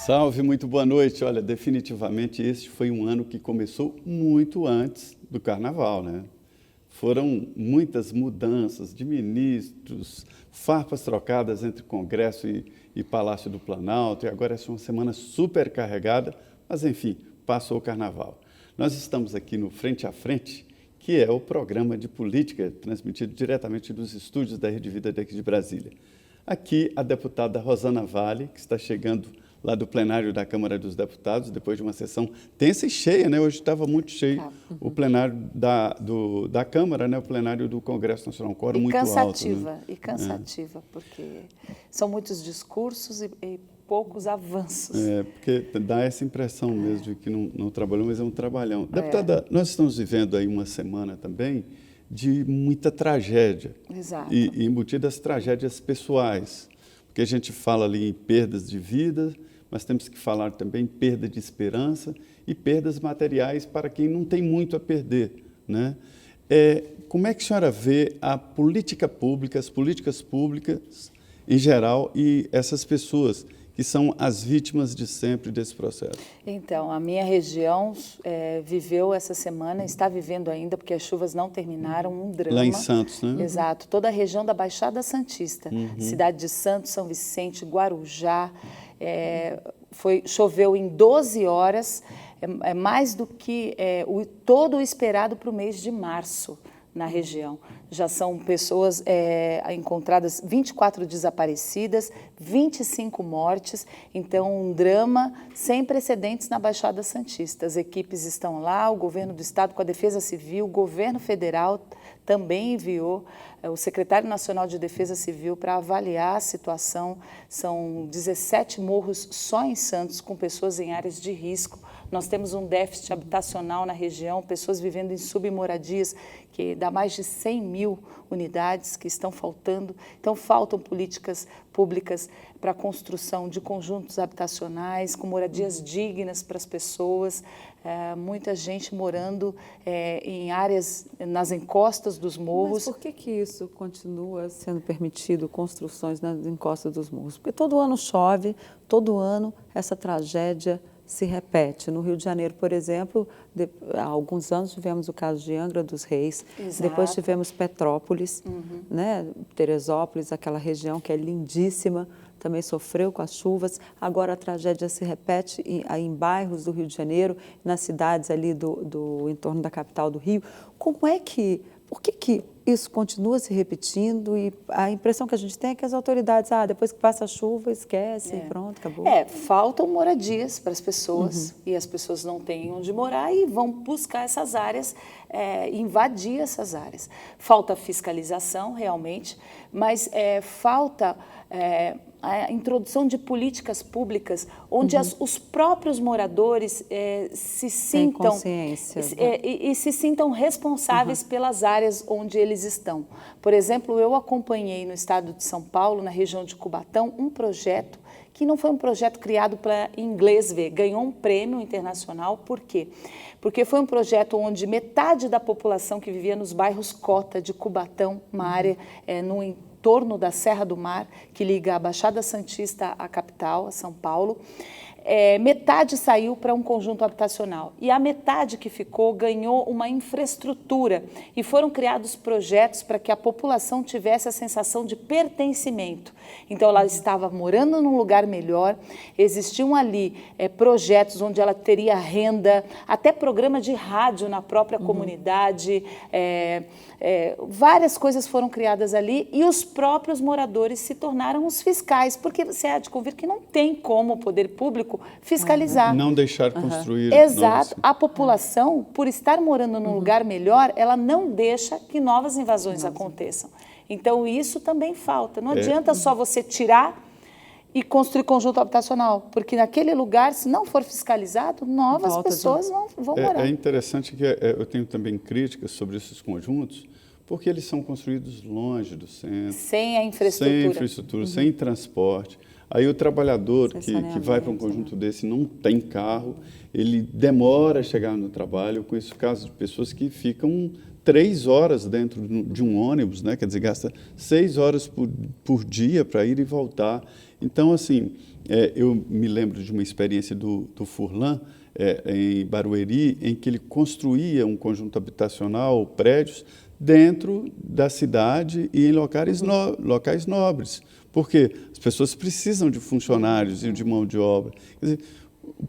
Salve, muito boa noite. Olha, definitivamente este foi um ano que começou muito antes do Carnaval, né? Foram muitas mudanças de ministros, farpas trocadas entre Congresso e Palácio do Planalto, e agora essa é uma semana super carregada, mas enfim, passou o Carnaval. Nós estamos aqui no Frente a Frente, que é o programa de política transmitido diretamente dos estúdios da Rede Vida daqui de Brasília. Aqui a deputada Rosana Vale, que está chegando lá do plenário da Câmara dos Deputados, depois de uma sessão tensa e cheia, né? Hoje estava muito cheio o plenário da Câmara, né? O plenário do Congresso Nacional, um quórum muito alto. Né? E cansativa, porque são muitos discursos e poucos avanços. Porque dá essa impressão mesmo de que não trabalhou, mas é um trabalhão. Deputada, nós estamos vivendo aí uma semana também de muita tragédia. Exato. E embutidas tragédias pessoais, porque a gente fala ali em perdas de vida, mas temos que falar também em perda de esperança e perdas materiais para quem não tem muito a perder, né? Como é que a senhora vê a política pública, as políticas públicas em geral e essas pessoas que são as vítimas de sempre desse processo? Então, a minha região viveu essa semana, está vivendo ainda, porque as chuvas não terminaram, um drama. Lá em Santos, né? Exato, toda a região da Baixada Santista, cidade de Santos, São Vicente, Guarujá, choveu em 12 horas, mais do que todo o esperado para o mês de março na região. Já são pessoas encontradas, 24 desaparecidas, 25 mortes, então um drama sem precedentes na Baixada Santista. As equipes estão lá, o governo do estado com a Defesa Civil, o governo federal também enviou o secretário nacional de Defesa Civil para avaliar a situação. São 17 morros só em Santos, com pessoas em áreas de risco. Nós temos um déficit habitacional na região, pessoas vivendo em submoradias, que dá mais de 100 mil unidades que estão faltando. Então, faltam políticas públicas para a construção de conjuntos habitacionais, com moradias dignas para as pessoas. Muita gente morando em áreas, nas encostas dos morros. Mas por que isso continua sendo permitido, construções nas encostas dos morros? Porque todo ano chove, todo ano essa tragédia se repete. No Rio de Janeiro, por exemplo, há alguns anos tivemos o caso de Angra dos Reis, Exato. Depois tivemos Petrópolis, né? Teresópolis, aquela região que é lindíssima, também sofreu com as chuvas. Agora a tragédia se repete em bairros do Rio de Janeiro, nas cidades ali do entorno da capital do Rio. Por que isso continua se repetindo? E a impressão que a gente tem é que as autoridades, depois que passa a chuva, esquece, pronto, acabou. Faltam moradias para as pessoas, e as pessoas não têm onde morar e vão buscar essas áreas, invadir essas áreas. Falta fiscalização, realmente, mas falta a introdução de políticas públicas onde os próprios moradores se sintam consciência, e se sintam responsáveis pelas áreas onde eles estão. Por exemplo, eu acompanhei no estado de São Paulo, na região de Cubatão, um projeto que não foi um projeto criado para inglês ver, ganhou um prêmio internacional. Por quê? Porque foi um projeto onde metade da população que vivia nos bairros Cota de Cubatão, uma área no entorno da Serra do Mar, que liga a Baixada Santista à capital, a São Paulo, metade saiu para um conjunto habitacional e a metade que ficou ganhou uma infraestrutura e foram criados projetos para que a população tivesse a sensação de pertencimento. Então ela estava morando num lugar melhor, existiam ali projetos onde ela teria renda, até programa de rádio na própria comunidade, várias coisas foram criadas ali e os próprios moradores se tornaram os fiscais, porque você há de convir que não tem como o poder público fiscalizar. Não deixar construir. Exato. A população, por estar morando num lugar melhor, ela não deixa que novas invasões aconteçam. Então, isso também falta. Não adianta só você tirar e construir conjunto habitacional, porque naquele lugar, se não for fiscalizado, novas pessoas vão morar. É interessante que eu tenho também críticas sobre esses conjuntos, porque eles são construídos longe do centro. Sem a infraestrutura. Sem infraestrutura, sem transporte. Aí o trabalhador que vai para um conjunto desse não tem carro, ele demora a chegar no trabalho. Eu conheço casos de pessoas que ficam 3 horas dentro de um ônibus, né? Quer dizer, gasta 6 horas por dia para ir e voltar. Então, assim, eu me lembro de uma experiência do Furlan, em Barueri, em que ele construía um conjunto habitacional, prédios, dentro da cidade e em locais nobres. Porque as pessoas precisam de funcionários e de mão de obra. Quer dizer,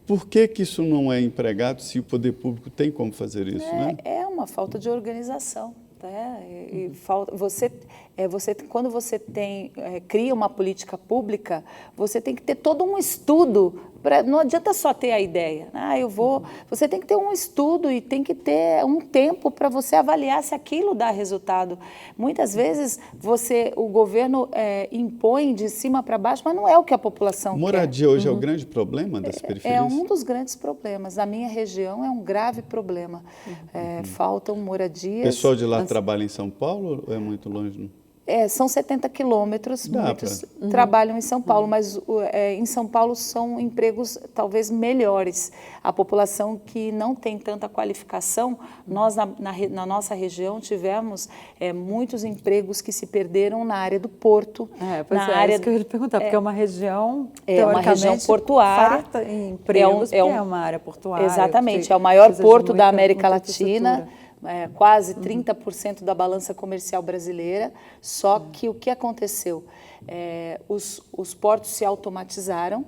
por que isso não é empregado se o poder público tem como fazer isso? Né? É uma falta de organização. E quando você cria uma política pública, você tem que ter todo um estudo. Não adianta só ter a ideia. Você tem que ter um estudo e tem que ter um tempo para você avaliar se aquilo dá resultado. Muitas vezes o governo impõe de cima para baixo, mas não é o que a população quer. Moradia hoje é o grande problema das periferias? É um dos grandes problemas. Na minha região é um grave problema. Faltam moradias. O pessoal de lá trabalha em São Paulo ou é muito longe? Não? São 70 quilômetros, muitos trabalham em São Paulo, mas em São Paulo são empregos talvez melhores. A população que não tem tanta qualificação, nós na nossa região tivemos muitos empregos que se perderam na área do porto. Isso que eu ia lhe perguntar, porque é uma região, uma região portuária. Farta em empregos, porque é uma área portuária. Exatamente, é o maior porto da América Latina. Quase 30% da balança comercial brasileira, só que o que aconteceu? Os portos se automatizaram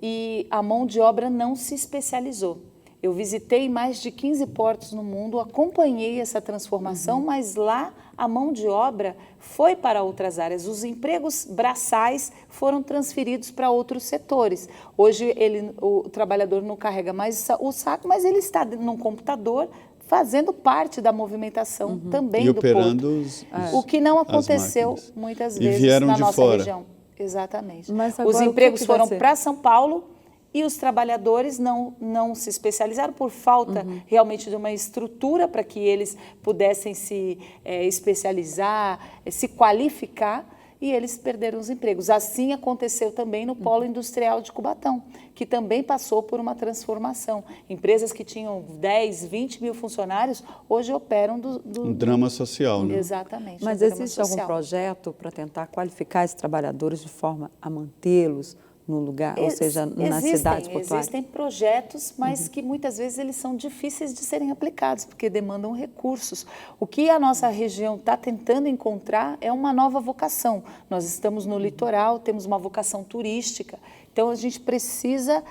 e a mão de obra não se especializou. Eu visitei mais de 15 portos no mundo, acompanhei essa transformação, mas lá a mão de obra foi para outras áreas. Os empregos braçais foram transferidos para outros setores. Hoje o trabalhador não carrega mais o saco, mas ele está num computador, fazendo parte da movimentação também do porto. O que não aconteceu muitas vezes na nossa região. Exatamente. Os empregos foram para São Paulo e os trabalhadores não se especializaram por falta realmente de uma estrutura para que eles pudessem se especializar, se qualificar, e eles perderam os empregos. Assim aconteceu também no Polo Industrial de Cubatão, que também passou por uma transformação. Empresas que tinham 10, 20 mil funcionários, hoje operam um drama social, né? Exatamente. Mas existe algum projeto para tentar qualificar esses trabalhadores de forma a mantê-los no lugar, ou seja, nas cidades portuárias? Existem projetos, mas que muitas vezes eles são difíceis de serem aplicados, porque demandam recursos. O que a nossa região está tentando encontrar é uma nova vocação. Nós estamos no litoral, temos uma vocação turística, então a gente precisa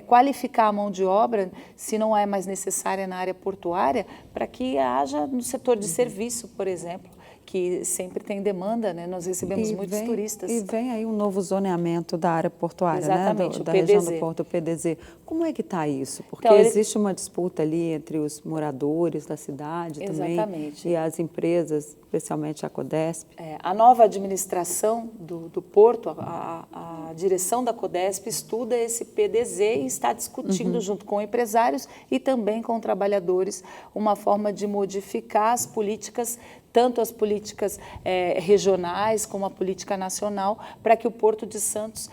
qualificar a mão de obra, se não é mais necessária na área portuária, para que haja no setor de serviço, por exemplo, que sempre tem demanda, né? Nós recebemos muitos turistas. E vem aí um novo zoneamento da área portuária, exatamente, né? Da região do Porto, o PDZ. Como é que está isso? Porque existe uma disputa ali entre os moradores da cidade também e as empresas, especialmente a Codesp. A nova administração do Porto, a direção da Codesp estuda esse PDZ e está discutindo junto com empresários e também com trabalhadores uma forma de modificar as políticas, tanto as políticas regionais como a política nacional, para que o Porto de Santos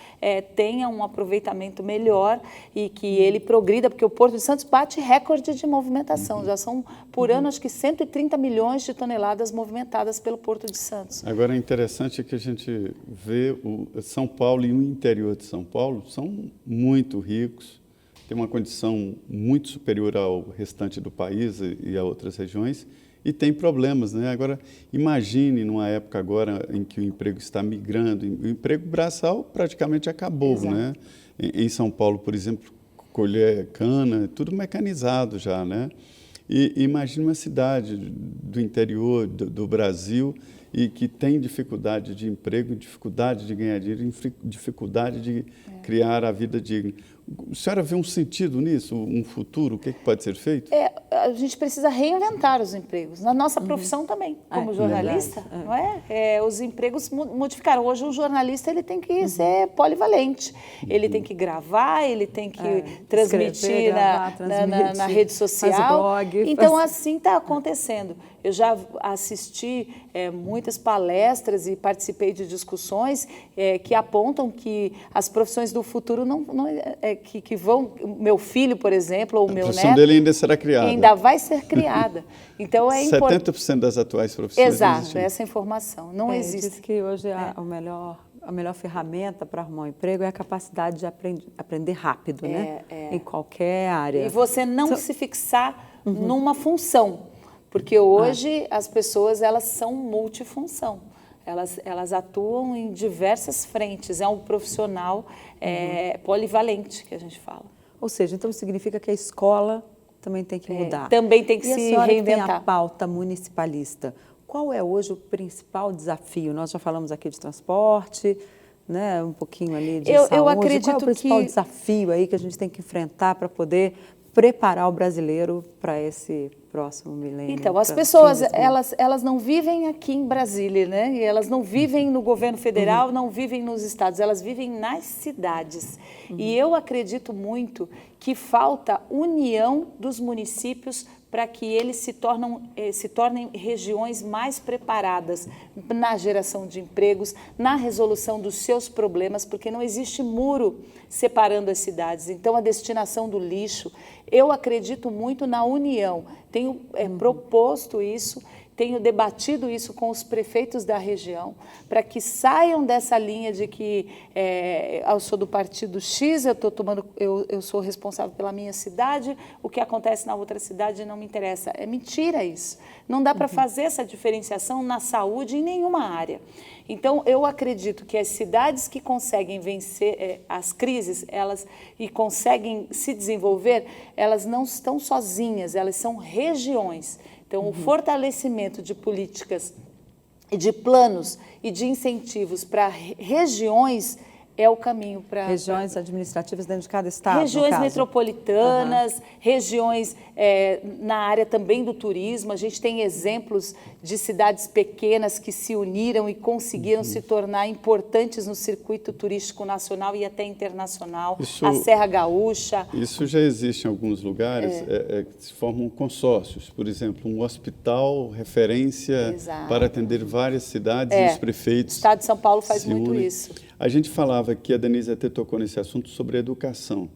tenha um aproveitamento melhor e que ele progrida, porque o Porto de Santos bate recorde de movimentação. Já são, por ano, acho que 130 milhões de toneladas movimentadas pelo Porto de Santos. Agora, é interessante que a gente vê São Paulo e o interior de São Paulo são muito ricos, têm uma condição muito superior ao restante do país e a outras regiões, e tem problemas, né? Agora, imagine numa época agora em que o emprego está migrando, o emprego braçal praticamente acabou, né? Em São Paulo, por exemplo, colher cana, tudo mecanizado já, né? E imagine uma cidade do interior do Brasil e que tem dificuldade de emprego, dificuldade de ganhar dinheiro, dificuldade de criar a vida digna. A senhora vê um sentido nisso, um futuro? O que pode ser feito? A gente precisa reinventar os empregos. Na nossa profissão também, como jornalista, não é? Os empregos modificaram. Hoje o jornalista ele tem que ser polivalente. Ele tem que gravar, ele tem que transmitir na rede social. Blog, então, assim está acontecendo. Eu já assisti muitas palestras e participei de discussões que apontam que as profissões do futuro que vão... Meu filho, por exemplo, ou o meu neto... A profissão dele ainda será criada. Ainda vai ser criada. Então, é importante... 70% das atuais profissões Exato, existem. essa informação. Não existe. Diz que hoje a melhor ferramenta para arrumar um emprego é a capacidade de aprender rápido, né? Em qualquer área. E você não se fixar numa função. Porque hoje as pessoas elas são multifunção, elas atuam em diversas frentes, é um profissional polivalente que a gente fala. Ou seja, então significa que a escola também tem que mudar. Também tem que e se a senhora reinventar. Que tem a pauta municipalista, qual é hoje o principal desafio? Nós já falamos aqui de transporte, né, um pouquinho ali de saúde. Eu acredito qual é o principal desafio aí que a gente tem que enfrentar para poder preparar o brasileiro para esse próximo milênio? Então, as pessoas, elas não vivem aqui em Brasília, né? E elas não vivem no governo federal, não vivem nos estados, elas vivem nas cidades. E eu acredito muito que falta união dos municípios para que eles se tornem regiões mais preparadas na geração de empregos, na resolução dos seus problemas, porque não existe muro separando as cidades. Então, a destinação do lixo, eu acredito muito na união. Tenho proposto isso, tenho debatido isso com os prefeitos da região, para que saiam dessa linha de que eu sou do partido X, eu sou responsável pela minha cidade, o que acontece na outra cidade não me interessa. É mentira isso. Não dá para fazer essa diferenciação na saúde em nenhuma área. Então, eu acredito que as cidades que conseguem vencer as crises, e conseguem se desenvolver, elas não estão sozinhas, elas são regiões. Então, o fortalecimento de políticas, de planos e de incentivos para regiões é o caminho para... Regiões administrativas dentro de cada estado, regiões metropolitanas, regiões na área também do turismo. A gente tem exemplos de cidades pequenas que se uniram e conseguiram se tornar importantes no circuito turístico nacional e até internacional. A Serra Gaúcha. Isso já existe em alguns lugares, se formam consórcios. Por exemplo, um hospital referência para atender várias cidades e os prefeitos. O Estado de São Paulo faz muito isso. A gente falava que a Denise até tocou nesse assunto sobre a educação.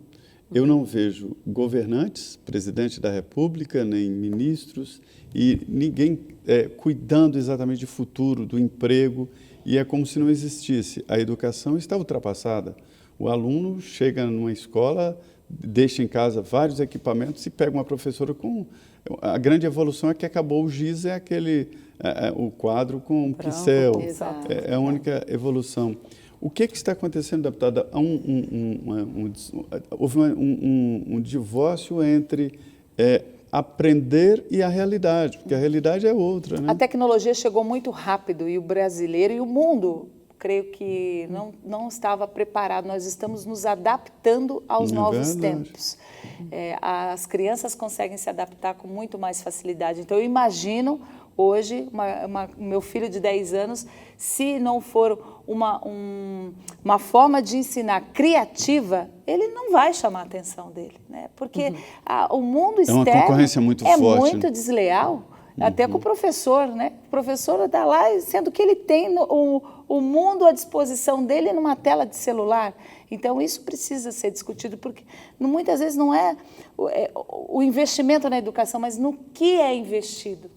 Eu não vejo governantes, presidente da República, nem ministros, e ninguém cuidando exatamente do futuro, do emprego, e é como se não existisse. A educação está ultrapassada. O aluno chega numa escola, deixa em casa vários equipamentos e pega uma professora com... A grande evolução é que acabou o giz, o quadro com um pincel. É a única evolução. O que está acontecendo, deputada? Houve um divórcio entre aprender e a realidade, porque a realidade é outra, né? A tecnologia chegou muito rápido e o brasileiro e o mundo, creio que não estava preparado. Nós estamos nos adaptando aos novos tempos. As crianças conseguem se adaptar com muito mais facilidade. Então, eu imagino hoje, meu filho de 10 anos, se não for uma forma de ensinar criativa, ele não vai chamar a atenção dele, né? Porque o mundo externo uma concorrência muito forte, muito desleal, até com o professor, né? O professor está lá, sendo que ele tem o mundo à disposição dele numa tela de celular. Então, isso precisa ser discutido, porque muitas vezes não é o investimento na educação, mas no que é investido.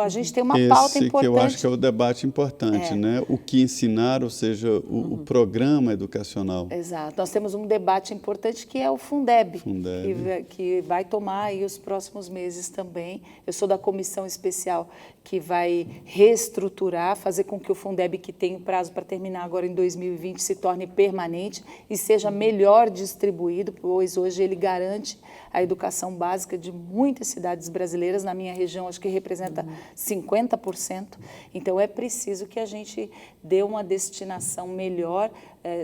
A gente tem uma pauta importante. Que eu acho que é o debate importante, né? O que ensinar, ou seja, o programa educacional. Exato. Nós temos um debate importante que é o Fundeb. Que vai tomar aí os próximos meses também. Eu sou da comissão especial que vai reestruturar, fazer com que o Fundeb, que tem prazo para terminar agora em 2020, se torne permanente e seja melhor distribuído, pois hoje ele garante a educação básica de muitas cidades brasileiras. Na minha região, acho que representa 50%. Então, é preciso que a gente dê uma destinação melhor,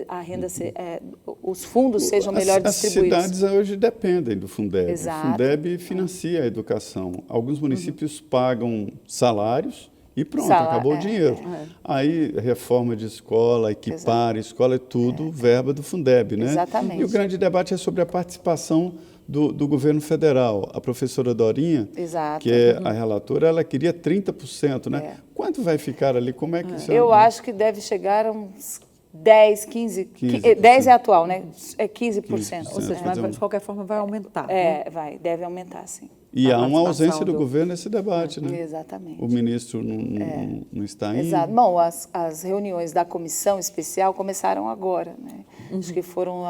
a renda, os fundos sejam melhor distribuídos. As cidades hoje dependem do Fundeb. Exato. O Fundeb financia a educação. Alguns municípios pagam salários e pronto, acabou o dinheiro. Aí, reforma de escola, equipar escola, é tudo verba do Fundeb, né? Exatamente. E o grande debate é sobre a participação do governo federal. A professora Dorinha, que é a relatora, ela queria 30%, né? Quanto vai ficar ali? Como é que isso... Eu acho que deve chegar a uns 10, 15... 10 é atual, né? É 15%. Ou seja, mas, de qualquer forma vai aumentar. Deve aumentar, sim. E há uma ausência do governo nesse debate, né? Exatamente. O ministro não está indo. Exato. Bom, as reuniões da comissão especial começaram agora, né? Acho que foram,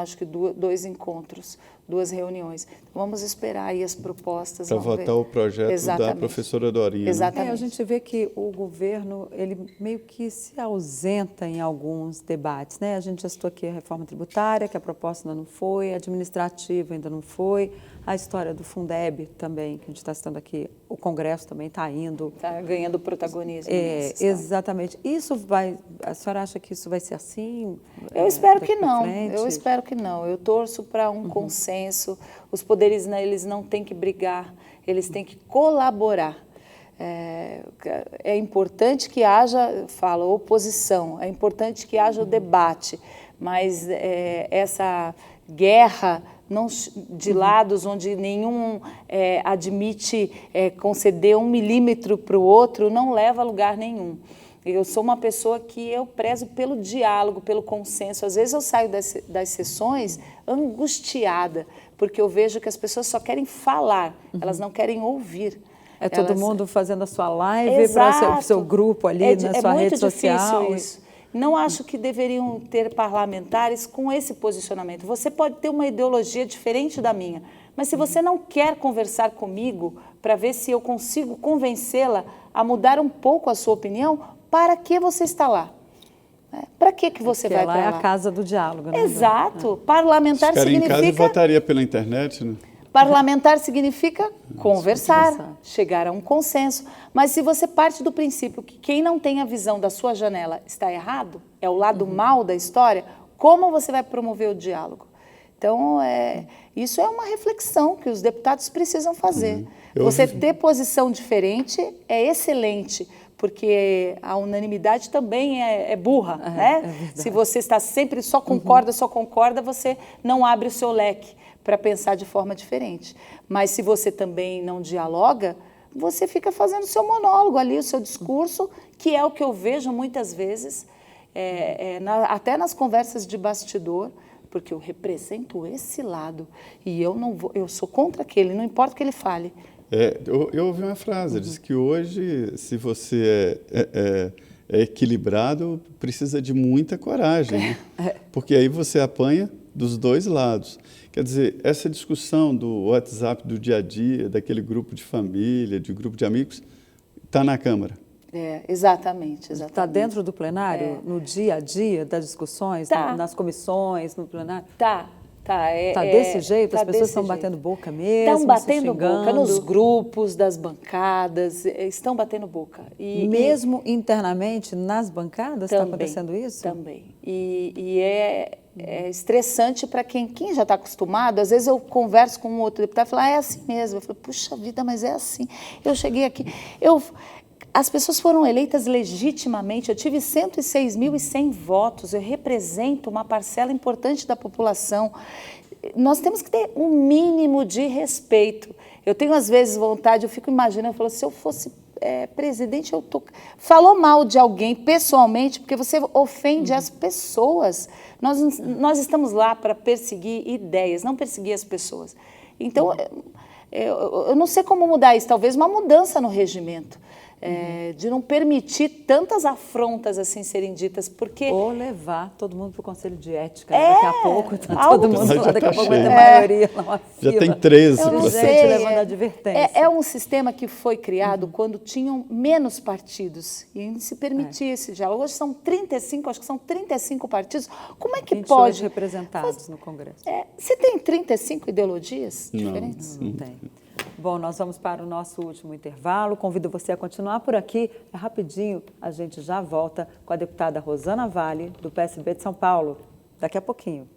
dois encontros, 2 reuniões. Vamos esperar aí as propostas. Para votar o projeto da professora Dorinha. Exatamente. Né? A gente vê que o governo, ele meio que se ausenta em alguns debates, né? A gente já citou aqui a reforma tributária, que a proposta ainda não foi, a administrativa ainda não foi, a história do Fundeb também, que a gente está citando aqui, o Congresso também está indo. Está ganhando protagonismo. Exatamente. Isso vai, a senhora acha que isso vai ser assim? Eu espero que não. Eu espero que não. Eu torço para um consenso. Os poderes, eles não têm que brigar, eles têm que colaborar. É importante que haja, oposição, é importante que haja o debate, mas essa guerra de lados onde nenhum admite conceder 1 milímetro para o outro não leva a lugar nenhum. Eu sou uma pessoa que eu prezo pelo diálogo, pelo consenso. Às vezes eu saio das sessões angustiada, porque eu vejo que as pessoas só querem falar, elas não querem ouvir. Todo mundo fazendo a sua live para o seu grupo ali na sua rede social. É muito difícil isso. Não acho que deveriam ter parlamentares com esse posicionamento. Você pode ter uma ideologia diferente da minha, mas se você não quer conversar comigo para ver se eu consigo convencê-la a mudar um pouco a sua opinião, para que você está lá? Para que você vai para lá? É a casa do diálogo, né? Exato. Parlamentar significa... em casa e votaria pela internet, né? Parlamentar significa conversar, chegar a um consenso. Mas se você parte do princípio que quem não tem a visão da sua janela está errado, é o lado mal da história, como você vai promover o diálogo? Então, isso é uma reflexão que os deputados precisam fazer. Você ter posição diferente é excelente, porque a unanimidade também é burra, né? Se você está sempre só concorda, você não abre o seu leque para pensar de forma diferente. Mas se você também não dialoga, você fica fazendo o seu monólogo ali, o seu discurso, que é o que eu vejo muitas vezes, até nas conversas de bastidor, porque eu represento esse lado e eu sou contra aquele, não importa o que ele fale. Eu ouvi uma frase, diz que hoje, se você é equilibrado, precisa de muita coragem, né? Porque aí você apanha dos dois lados. Quer dizer, essa discussão do WhatsApp do dia a dia, daquele grupo de família, de grupo de amigos, está na Câmara. Exatamente. Está dentro do plenário, no dia a dia das discussões, nas comissões, no plenário? Está desse jeito? As pessoas estão batendo boca mesmo? Estão batendo boca nos grupos das bancadas, estão batendo boca. Mesmo internamente nas bancadas está acontecendo isso? Também. E é estressante para quem já está acostumado. Às vezes eu converso com um outro deputado e falo, é assim mesmo. Eu falo, puxa vida, mas é assim. Eu cheguei aqui... As pessoas foram eleitas legitimamente, eu tive 106.100 votos, eu represento uma parcela importante da população. Nós temos que ter um mínimo de respeito. Eu tenho, às vezes, vontade, eu fico imaginando, eu falo, se eu fosse presidente, falou mal de alguém pessoalmente, porque você ofende as pessoas. Nós estamos lá para perseguir ideias, não perseguir as pessoas. Então, eu não sei como mudar isso, talvez uma mudança no regimento. De não permitir tantas afrontas assim serem ditas, porque... Ou levar todo mundo para o Conselho de Ética, daqui a pouco está todo mundo lá, daqui a pouco vai ter maioria lá, uma fila. Já tem 13. Eu não sei, gente levando advertência. É um sistema que foi criado quando tinham menos partidos e se permitia esse diálogo. Hoje são 35, acho que são 35 partidos. Como é que 28 pode... representados no Congresso. Você tem 35 ideologias diferentes? Não tem. Bom, nós vamos para o nosso último intervalo. Convido você a continuar por aqui. É rapidinho, a gente já volta com a deputada Rosana Vale, do PSB de São Paulo. Daqui a pouquinho.